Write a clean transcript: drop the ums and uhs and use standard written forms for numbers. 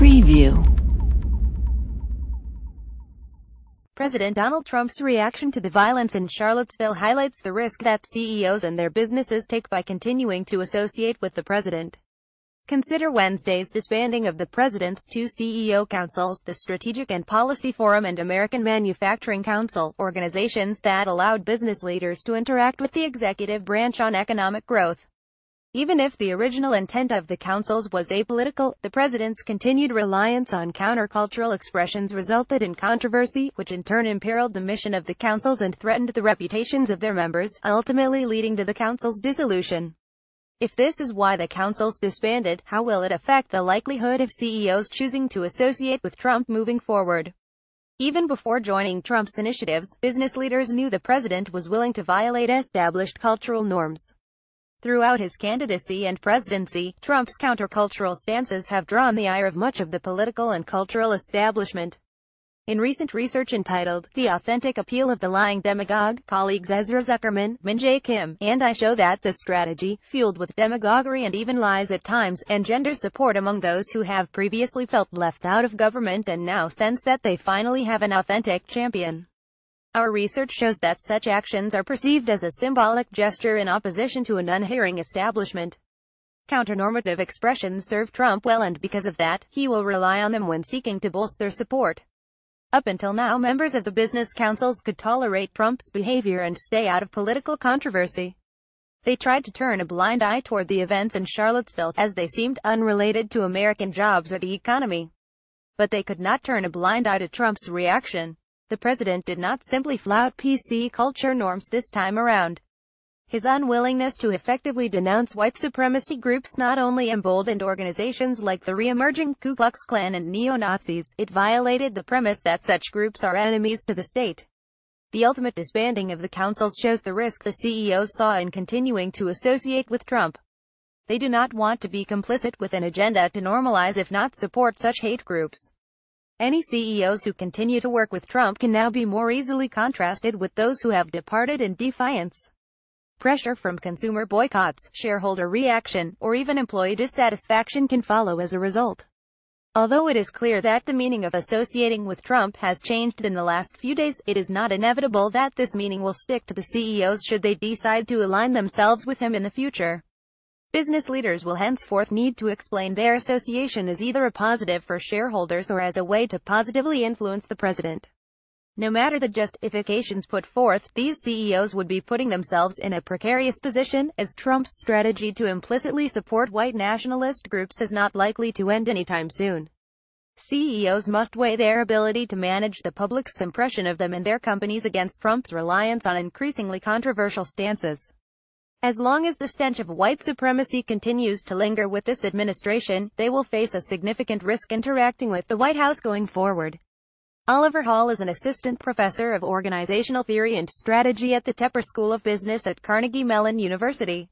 Preview. President Donald Trump's reaction to the violence in Charlottesville highlights the risk that CEOs and their businesses take by continuing to associate with the president. Consider Wednesday's disbanding of the president's two CEO councils, the Strategic and Policy Forum and American Manufacturing Council, organizations that allowed business leaders to interact with the executive branch on economic growth. Even if the original intent of the councils was apolitical, the president's continued reliance on countercultural expressions resulted in controversy, which in turn imperiled the mission of the councils and threatened the reputations of their members, ultimately leading to the council's dissolution. If this is why the councils disbanded, how will it affect the likelihood of CEOs choosing to associate with Trump moving forward? Even before joining Trump's initiatives, business leaders knew the president was willing to violate established cultural norms. Throughout his candidacy and presidency, Trump's countercultural stances have drawn the ire of much of the political and cultural establishment. In recent research entitled, "The Authentic Appeal of the Lying Demagogue," colleagues Ezra Zuckerman, Min Jae Kim, and I show that this strategy, fueled with demagoguery and even lies at times, engenders support among those who have previously felt left out of government and now sense that they finally have an authentic champion. Our research shows that such actions are perceived as a symbolic gesture in opposition to an unhearing establishment. Counternormative expressions serve Trump well, and because of that, he will rely on them when seeking to bolster support. Up until now, members of the business councils could tolerate Trump's behavior and stay out of political controversy. They tried to turn a blind eye toward the events in Charlottesville, as they seemed unrelated to American jobs or the economy. But they could not turn a blind eye to Trump's reaction. The president did not simply flout PC culture norms this time around. His unwillingness to effectively denounce white supremacy groups not only emboldened organizations like the re-emerging Ku Klux Klan and neo-Nazis, it violated the premise that such groups are enemies to the state. The ultimate disbanding of the councils shows the risk the CEOs saw in continuing to associate with Trump. They do not want to be complicit with an agenda to normalize, if not support, such hate groups. Any CEOs who continue to work with Trump can now be more easily contrasted with those who have departed in defiance. Pressure from consumer boycotts, shareholder reaction, or even employee dissatisfaction can follow as a result. Although it is clear that the meaning of associating with Trump has changed in the last few days, it is not inevitable that this meaning will stick to the CEOs should they decide to align themselves with him in the future. Business leaders will henceforth need to explain their association as either a positive for shareholders or as a way to positively influence the president. No matter the justifications put forth, these CEOs would be putting themselves in a precarious position, as Trump's strategy to implicitly support white nationalist groups is not likely to end anytime soon. CEOs must weigh their ability to manage the public's impression of them and their companies against Trump's reliance on increasingly controversial stances. As long as the stench of white supremacy continues to linger with this administration, they will face a significant risk interacting with the White House going forward. Oliver Hall is an assistant professor of organizational theory and strategy at the Tepper School of Business at Carnegie Mellon University.